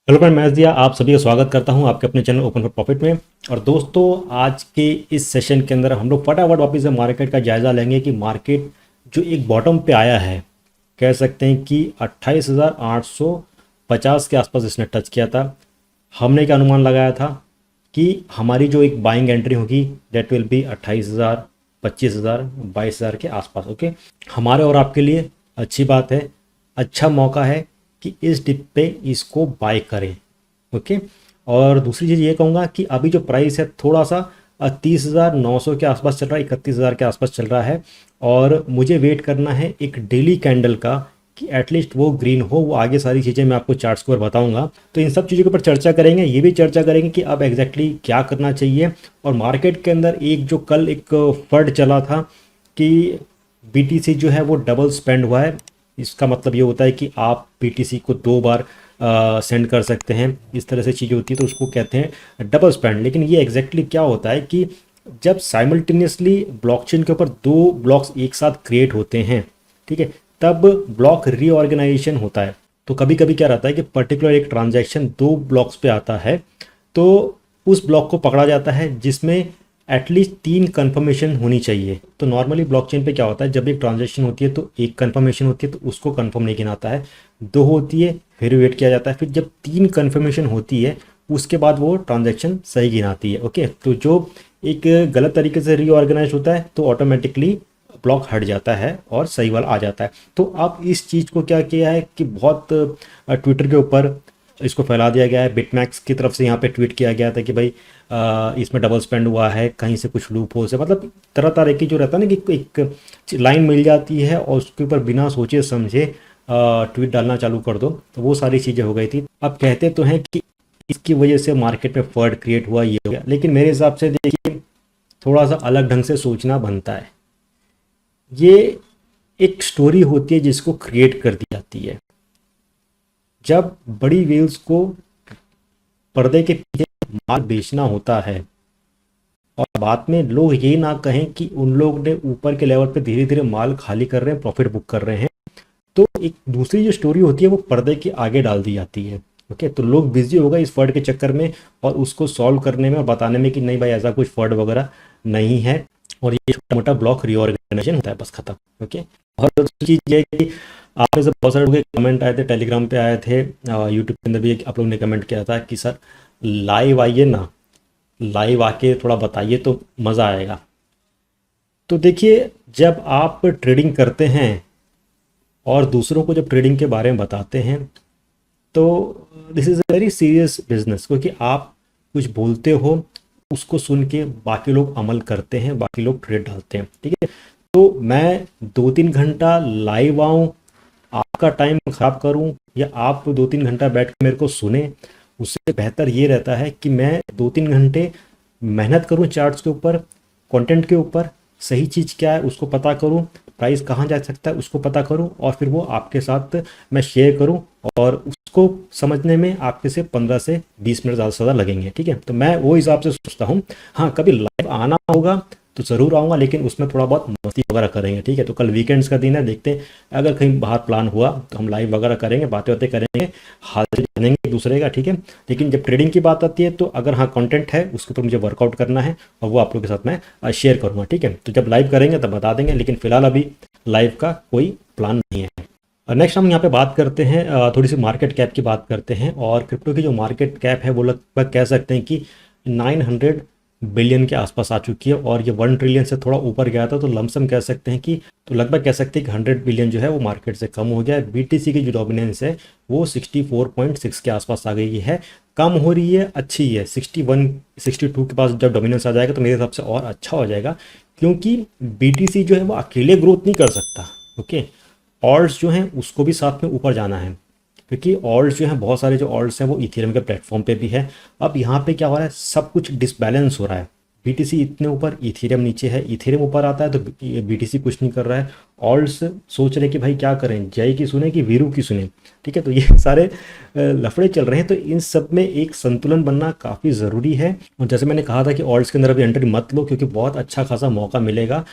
Hello friend, मैं दिया आप सभी का स्वागत करता हूं आपके अपने चैनल ओपन फॉर प्रॉफिट में। और दोस्तों, आज के इस सेशन के अंदर हम लोग फटाफट वापस से मार्केट का जायज़ा लेंगे कि मार्केट जो एक बॉटम पे आया है, कह सकते हैं कि 28,850 के आसपास इसने टच किया था। हमने क्या अनुमान लगाया था कि हमारी जो एक बाइंग एंट्री होगी दैट विल बी 28,000, 25,000, 22,000 के आसपास। ओके, हमारे और आपके लिए अच्छी बात है, अच्छा मौका है कि इस डिप पे इसको बाय करें। ओके, और दूसरी चीज़ ये कहूँगा कि अभी जो प्राइस है थोड़ा सा 30,900 के आसपास चल रहा है, 31,000 के आसपास चल रहा है। और मुझे वेट करना है एक डेली कैंडल का कि एटलीस्ट वो ग्रीन हो। वो आगे सारी चीज़ें मैं आपको चार्ट स्कोर बताऊंगा, तो इन सब चीज़ों के ऊपर चर्चा करेंगे। ये भी चर्चा करेंगे कि अब एग्जैक्टली क्या करना चाहिए। और मार्केट के अंदर एक जो कल एक फर्ड चला था कि बीटीसी जो है वो डबल स्पेंड हुआ है। इसका मतलब ये होता है कि आप बीटीसी को 2 बार सेंड कर सकते हैं, इस तरह से चीज़ें होती है, तो उसको कहते हैं डबल स्पेंड। लेकिन ये एग्जैक्टली क्या होता है कि जब साइमल्टेनियसली ब्लॉकचेन के ऊपर 2 ब्लॉक्स एक साथ क्रिएट होते हैं, ठीक है, तब ब्लॉक रीऑर्गेनाइजेशन होता है। तो कभी कभी क्या रहता है कि पर्टिकुलर एक ट्रांजैक्शन 2 ब्लॉक्स पे आता है, तो उस ब्लॉक को पकड़ा जाता है जिसमें एटलीस्ट 3 कंफर्मेशन होनी चाहिए। तो नॉर्मली ब्लॉकचेन पे क्या होता है, जब एक ट्रांजैक्शन होती है तो एक कंफर्मेशन होती है, तो उसको कंफर्म नहीं गिनाता है। 2 होती है, फिर वेट किया जाता है, फिर जब 3 कंफर्मेशन होती है उसके बाद वो ट्रांजैक्शन सही गिनाती है। ओके, तो जो एक गलत तरीके से रीऑर्गेनाइज होता है तो ऑटोमेटिकली ब्लॉक हट जाता है और सही वाला आ जाता है। तो अब इस चीज़ को क्या किया है कि बहुत ट्विटर के ऊपर इसको फैला दिया गया है। बिटमैक्स की तरफ से यहाँ पे ट्वीट किया गया था कि भाई इसमें डबल स्पेंड हुआ है, कहीं से कुछ लूप होल से, मतलब तरह तरह की जो रहता है ना कि एक लाइन मिल जाती है और उसके ऊपर बिना सोचे समझे ट्वीट डालना चालू कर दो, तो वो सारी चीज़ें हो गई थी। अब कहते तो हैं कि इसकी वजह से मार्केट में फर्ड क्रिएट हुआ, ये हो गया, लेकिन मेरे हिसाब से देखिए थोड़ा सा अलग ढंग से सोचना बनता है। ये एक स्टोरी होती है जिसको क्रिएट कर दी जाती है। जब बड़ी वेल्स को पर्दे के पीछे माल बेचना होता है और बाद में लोग ये ना कहें कि उन लोग ने ऊपर के लेवल पे धीरे धीरे माल खाली कर रहे हैं, प्रॉफिट बुक कर रहे हैं, तो एक दूसरी जो स्टोरी होती है वो पर्दे के आगे डाल दी जाती है। ओके, तो लोग बिजी हो गए इस फर्ड के चक्कर में और उसको सॉल्व करने में और बताने में कि नहीं भाई ऐसा कुछ फर्ड वगैरह नहीं है और ये छोटा मोटा ब्लॉक रीऑर्गेनाइजेशन होता है, बस खत्म। ओके, और दूसरी चीज़ ये है कि आप में से बहुत सारे लोग कमेंट आए थे, टेलीग्राम पे आए थे, यूट्यूब के अंदर भी आप लोगों ने कमेंट किया था कि सर लाइव आइए ना, लाइव आके थोड़ा बताइए तो मज़ा आएगा। तो देखिए, जब आप ट्रेडिंग करते हैं और दूसरों को जब ट्रेडिंग के बारे में बताते हैं तो this is a very serious business, क्योंकि आप कुछ बोलते हो, उसको सुन के बाकी लोग अमल करते हैं, बाकी लोग ट्रेड डालते हैं। ठीक है, तो मैं 2-3 घंटा लाइव आऊँ, आपका टाइम ख़राब करूं, या आप 2-3 घंटा बैठ के मेरे को सुने, उससे बेहतर ये रहता है कि मैं 2-3 घंटे मेहनत करूं चार्ट्स के ऊपर, कंटेंट के ऊपर, सही चीज़ क्या है उसको पता करूं, प्राइस कहाँ जा सकता है उसको पता करूं, और फिर वो आपके साथ मैं शेयर करूं, और उसको समझने में आपके से 15 से 20 मिनट ज़्यादा से ज़्यादा लगेंगे। ठीक है, तो मैं वो हिसाब से सोचता हूँ। हाँ, कभी लाइव आना होगा तो ज़रूर आऊँगा, लेकिन उसमें थोड़ा बहुत मस्ती वगैरह करेंगे। ठीक है, तो कल वीकेंड्स का दिन है, देखते हैं अगर कहीं बाहर प्लान हुआ तो हम लाइव वगैरह करेंगे, बातें बातें करेंगे, हाजिर जानेंगे एक दूसरे का। ठीक है, लेकिन जब ट्रेडिंग की बात आती है तो अगर हाँ कंटेंट है उसके ऊपर मुझे वर्कआउट करना है और वो आप लोगों के साथ मैं शेयर करूँगा। ठीक है, तो जब लाइव करेंगे तब बता देंगे, लेकिन फिलहाल अभी लाइव का कोई प्लान नहीं है। नेक्स्ट हम यहाँ पे बात करते हैं, थोड़ी सी मार्केट कैप की बात करते हैं। और क्रिप्टो की जो मार्केट कैप है वो लगभग कह सकते हैं कि 900 बिलियन के आसपास आ चुकी है, और ये 1 ट्रिलियन से थोड़ा ऊपर गया था, तो लमसम कह सकते हैं कि, तो लगभग कह सकते हैं कि 100 बिलियन जो है वो मार्केट से कम हो गया है। बीटीसी की जो डोमिनेंस है वो 64.6 के आसपास आ गई है, कम हो रही है, अच्छी है। 61 62 के पास जब डोमिनेंस आ जाएगा तो मेरे हिसाब से और अच्छा हो जाएगा, क्योंकि बीटीसी जो है वो अकेले ग्रोथ नहीं कर सकता। ओके, ऑल्ट्स जो हैं उसको भी साथ में ऊपर जाना है, क्योंकि ऑल्ट्स जो हैं, बहुत सारे जो ऑल्ट्स हैं वो इथेरियम के प्लेटफॉर्म पे भी है। अब यहाँ पे क्या हो रहा है, सब कुछ डिसबैलेंस हो रहा है। बीटीसी इतने ऊपर, इथेरियम नीचे है, इथेरियम ऊपर आता है तो बीटीसी कुछ नहीं कर रहा है। ऑल्ट्स सोच रहे कि भाई क्या करें, जय की सुने कि वीरू की सुने। ठीक है, तो ये सारे लफड़े चल रहे हैं, तो इन सब में एक संतुलन बनना काफ़ी ज़रूरी है। और जैसे मैंने कहा था कि ऑल्ट्स के अंदर अभी एंट्री मत लो, क्योंकि बहुत अच्छा खासा मौका मिलेगा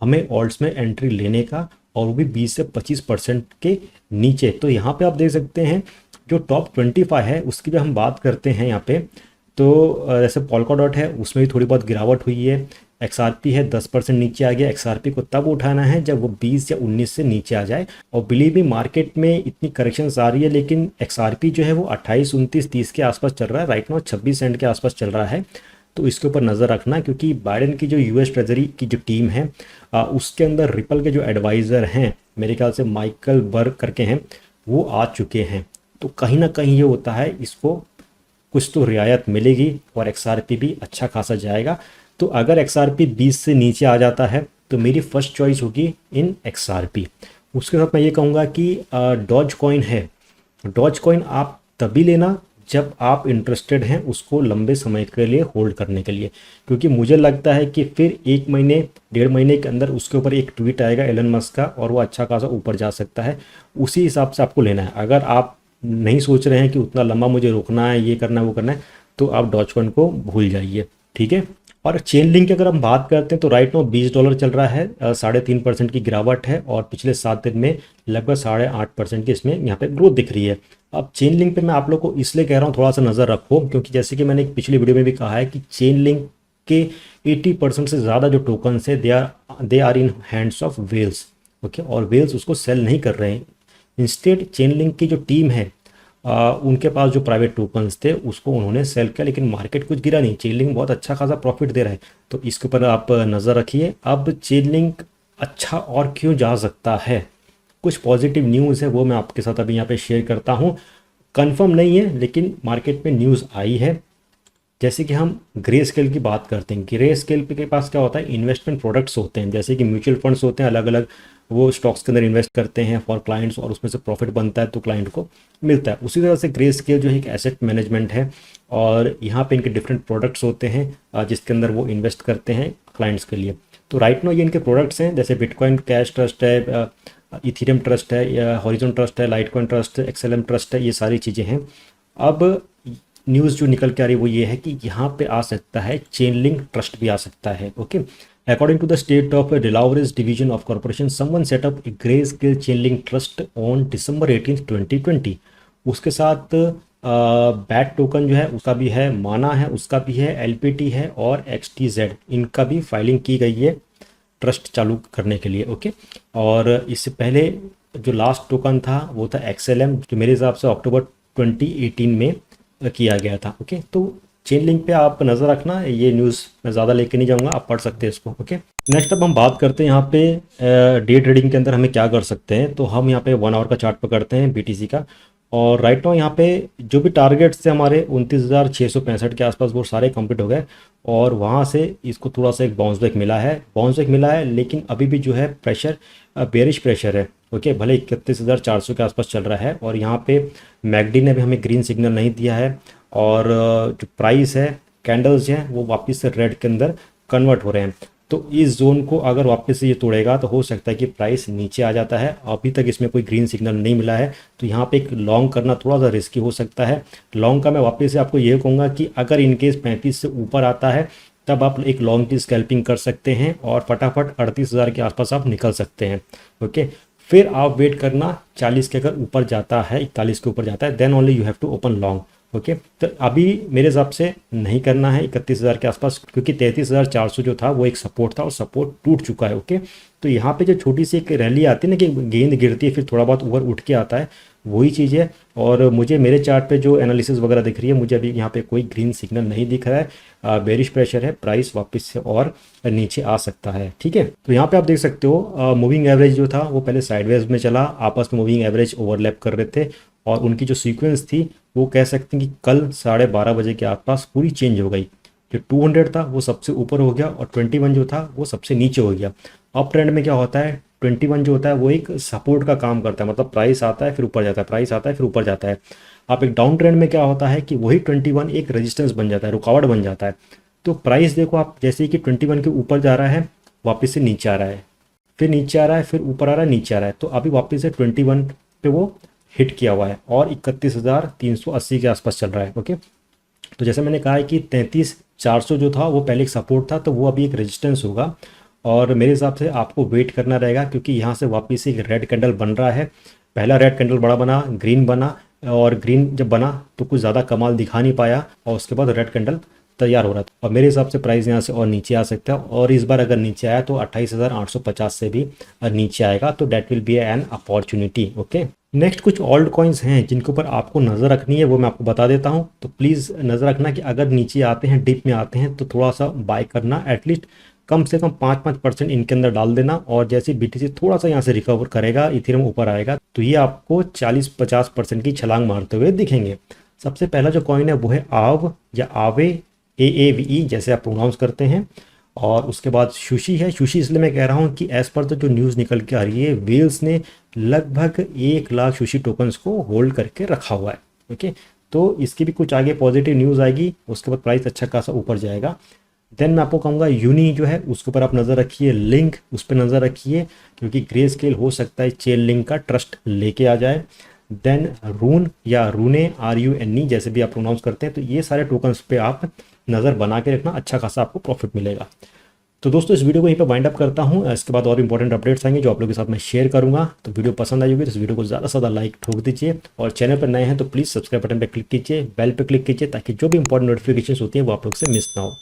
हमें ऑल्ट्स में एंट्री लेने का, और वो भी 20 से 25% के नीचे। तो यहाँ पे आप देख सकते हैं जो टॉप 25 है उसकी भी हम बात करते हैं यहाँ पे, तो जैसे पोल्काडॉट है उसमें भी थोड़ी बहुत गिरावट हुई है। XRP है 10% नीचे आ गया। XRP को तब उठाना है जब वो 20 या 19 से नीचे आ जाए। और बिलीव मी मार्केट में इतनी करेक्शंस आ रही है, लेकिन XRP जो है वो 28, 29, 30 के आसपास चल रहा है। राइट नाउ 26 सेंट के आसपास चल रहा है। तो इसके ऊपर नज़र रखना, क्योंकि बाइडेन की जो US ट्रेजरी की जो टीम है उसके अंदर रिपल के जो एडवाइज़र हैं, मेरे ख्याल से माइकल बर्ग करके हैं, वो आ चुके हैं। तो कहीं ना कहीं ये होता है इसको कुछ तो रियायत मिलेगी और XRP भी अच्छा खासा जाएगा। तो अगर XRP 20 से नीचे आ जाता है तो मेरी फर्स्ट चॉइस होगी इन XRP। उसके साथ मैं ये कहूँगा कि डॉज कॉइन है, डॉज कॉइन आप तभी लेना जब आप इंटरेस्टेड हैं उसको लंबे समय के लिए होल्ड करने के लिए, क्योंकि मुझे लगता है कि फिर 1 महीने 1.5 महीने के अंदर उसके ऊपर एक ट्वीट आएगा एलन मस्क का और वो अच्छा खासा ऊपर जा सकता है। उसी हिसाब से आपको लेना है। अगर आप नहीं सोच रहे हैं कि उतना लंबा मुझे रुकना है, ये करना है, वो करना है, तो आप डॉज कॉइन को भूल जाइए, ठीक है। और चेन लिंक की अगर हम बात करते हैं तो राइट नाउ $20 चल रहा है, 3.5% की गिरावट है और पिछले 7 दिन में लगभग 8.5% की इसमें यहाँ पे ग्रोथ दिख रही है। अब चेन लिंक पे मैं आप लोग को इसलिए कह रहा हूँ थोड़ा सा नज़र रखो, क्योंकि जैसे कि मैंने एक पिछली वीडियो में भी कहा है कि चेन लिंक के 80% से ज़्यादा जो टोकन्स है they are in hands of whales, okay. और वेल्स उसको सेल नहीं कर रहे हैं। इंस्टेड चेन लिंक की जो टीम है उनके पास जो प्राइवेट टोकन्स थे उसको उन्होंने सेल किया, लेकिन मार्केट कुछ गिरा नहीं। चेन लिंक बहुत अच्छा खासा प्रॉफिट दे रहा है, तो इसके ऊपर आप नज़र रखिए। अब चेन लिंक अच्छा और क्यों जा सकता है, कुछ पॉजिटिव न्यूज़ है वो मैं आपके साथ अभी यहाँ पे शेयर करता हूँ। कंफर्म नहीं है लेकिन मार्केट में न्यूज़ आई है। जैसे कि हम ग्रे स्केल की बात करते हैं, ग्रे स्केल के पास क्या होता है, इन्वेस्टमेंट प्रोडक्ट्स होते हैं, जैसे कि म्यूचुअल फंड्स होते हैं अलग अलग, वो स्टॉक्स के अंदर इन्वेस्ट करते हैं फॉर क्लाइंट्स और उसमें से प्रॉफिट बनता है तो क्लाइंट को मिलता है। उसी तरह से ग्रे स्केल जो है एक एसेट मैनेजमेंट है और यहाँ पे इनके डिफरेंट प्रोडक्ट्स होते हैं जिसके अंदर वो इन्वेस्ट करते हैं क्लाइंट्स के लिए। तो राइट नाउ ये इनके प्रोडक्ट्स हैं, जैसे बिटकॉइन कैश ट्रस्ट है, इथेरियम ट्रस्ट है, या हॉरिजॉन ट्रस्ट है, लाइटकॉइन ट्रस्ट है, XLM ट्रस्ट है, ये सारी चीज़ें हैं। अब न्यूज़ जो निकल के आ रही है वो ये है कि यहाँ पे आ सकता है चेन लिंक ट्रस्ट भी आ सकता है, okay. According to the state of Delaware's division of corporation, someone set up a grey scale chain link trust on December 18, 2020। उसके साथ बैट टोकन जो है उसका भी है, माना है उसका भी है, LPT है और XTZ इनका भी फाइलिंग की गई है ट्रस्ट चालू करने के लिए, ओके। और इससे पहले जो लास्ट टोकन था वो था XLM, जो मेरे हिसाब से अक्टूबर 2018 में किया गया था, ओके। तो चेन लिंक पे आप नज़र रखना, ये न्यूज़ मैं ज़्यादा लेके नहीं जाऊँगा, आप पढ़ सकते हैं इसको, ओके। नेक्स्ट अब हम बात करते हैं यहाँ पे डे ट्रेडिंग के अंदर हमें क्या कर सकते हैं। तो हम यहाँ पे 1 आवर का चार्ट पकड़ते हैं BTC का, और राइट नाउ यहाँ पे जो भी टारगेट्स थे हमारे 29,665 के आसपास वो सारे कंप्लीट हो गए और वहाँ से इसको थोड़ा सा एक बाउंस बैक मिला है, लेकिन अभी भी जो है प्रेशर बेरिश प्रेशर है, ओके। भले 31,400 के आसपास चल रहा है और यहाँ पे मैकडी ने भी हमें ग्रीन सिग्नल नहीं दिया है और जो प्राइस है कैंडल्स हैं वो वापस से रेड के अंदर कन्वर्ट हो रहे हैं। तो इस जोन को अगर वापस से ये तोड़ेगा तो हो सकता है कि प्राइस नीचे आ जाता है। अभी तक इसमें कोई ग्रीन सिग्नल नहीं मिला है तो यहाँ पे एक लॉन्ग करना थोड़ा सा रिस्की हो सकता है। लॉन्ग का मैं वापस से आपको ये कहूँगा कि अगर इनकेस 35 से ऊपर आता है तब आप एक लॉन्ग की स्कैल्पिंग कर सकते हैं और फटाफट 38,000 के आसपास आप निकल सकते हैं, ओके। फिर आप वेट करना 40 के अगर ऊपर जाता है, 41 के ऊपर जाता है, then only you have to open long, okay. तो अभी मेरे हिसाब से नहीं करना है 31,000 के आसपास, क्योंकि 33,400 जो था वो एक सपोर्ट था और सपोर्ट टूट चुका है, ओके। तो यहाँ पे जो छोटी सी एक रैली आती है ना कि गेंद गिरती है फिर थोड़ा बहुत ऊपर उठ के आता है, वही चीज़ है। और मुझे मेरे चार्ट पे जो एनालिसिस वगैरह दिख रही है मुझे अभी यहाँ पे कोई ग्रीन सिग्नल नहीं दिख रहा है। बेरिश प्रेशर है, प्राइस वापस से और नीचे आ सकता है, ठीक है। तो यहाँ पे आप देख सकते हो मूविंग एवरेज जो था वो पहले साइडवेज में चला, आपस में मूविंग एवरेज ओवरलैप कर रहे थे और उनकी जो सीक्वेंस थी वो कह सकते हैं कि कल 12:30 बजे के आसपास पूरी चेंज हो गई। जो 200 था वो सबसे ऊपर हो गया और 21 जो था वो सबसे नीचे हो गया। अप ट्रेंड में क्या होता है, 21 जो होता है वो एक सपोर्ट का काम करता है, मतलब प्राइस आता है फिर ऊपर जाता है, प्राइस आता है फिर ऊपर जाता है। आप एक डाउन ट्रेंड में क्या होता है कि वही 21 एक रेजिस्टेंस बन जाता है, रुकावट बन जाता है। तो प्राइस देखो आप जैसे कि 21 के ऊपर जा रहा है वापस से नीचे आ रहा है, फिर नीचे आ रहा है, फिर ऊपर आ रहा है, नीचे आ रहा है। तो अभी वापस से 21 पे वो हिट किया हुआ है और 31,380 के आसपास चल रहा है, ओके। तो जैसे मैंने कहा है कि 33,400 जो था वो पहले एक सपोर्ट था तो वो अभी एक रेजिस्टेंस होगा और मेरे हिसाब से आपको वेट करना रहेगा, क्योंकि यहाँ से वापस एक रेड कैंडल बन रहा है। पहला रेड कैंडल बड़ा बना, ग्रीन बना, और ग्रीन जब बना तो कुछ ज़्यादा कमाल दिखा नहीं पाया और उसके बाद रेड कैंडल तैयार हो रहा था और मेरे हिसाब से प्राइस यहाँ से और नीचे आ सकता है और इस बार अगर नीचे आया तो 28,850 से भी नीचे आएगा तो that will be an opportunity. Okay, next कुछ ओल्ड कॉइन्स हैं जिनके ऊपर आपको नज़र रखनी है, वो मैं आपको बता देता हूँ। तो प्लीज़ नज़र रखना कि अगर नीचे आते हैं, डिप में आते हैं तो थोड़ा सा बाय करना, एटलीस्ट कम से कम 5% इनके अंदर डाल देना और जैसे BTC थोड़ा सा यहाँ से रिकवर करेगा, इथेरियम ऊपर आएगा तो ये आपको 40-50% की छलांग मारते हुए दिखेंगे। सबसे पहला जो कॉइन है वो है आव या आवे, AAVE जैसे आप प्रोनाउंस करते हैं। और उसके बाद सुशी है। सुशी इसलिए मैं कह रहा हूँ कि एज़ पर तो जो न्यूज़ निकल के आ रही है, व्हील्स ने लगभग 1 लाख सुशी टोकन्स को होल्ड करके रखा हुआ है। ओके, तो इसकी भी कुछ आगे पॉजिटिव न्यूज़ आएगी, उसके बाद प्राइस अच्छा खासा ऊपर जाएगा। देन मैं आपको कहूँगा यूनी जो है उसके ऊपर आप नज़र रखिए, लिंक उस पर नज़र रखिए क्योंकि ग्रे स्केल हो सकता है चेन लिंक का ट्रस्ट लेके आ जाए। देन रून या रूने, RUNE जैसे भी आप प्रोनाउंस करते हैं, तो ये सारे टोकन्स पे आप नज़र बना के रखना, अच्छा खासा आपको प्रॉफिट मिलेगा। तो दोस्तों इस वीडियो को यहीं पे वाइंड अप करता हूँ। इसके बाद और इंपॉर्टेंट अपडेट्स आएंगे जो आप लोगों के साथ मैं शेयर करूंगा। तो वीडियो पसंद आई होगी तो इस वीडियो को ज़्यादा से ज़्यादा लाइक ठोक दीजिए और चैनल पर नए हैं तो प्लीज़ सब्सक्राइब बटन पर क्लिक कीजिए, बेल पर क्लिक कीजिए ताकि जो भी इंपॉर्टेंट नोटिफिकेशन होती है वो आप लोग से मिस ना हो।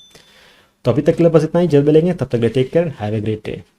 तो अभी तक के लिए बस इतना ही, जल्द मिलेंगे, तब तक take care, have a great day.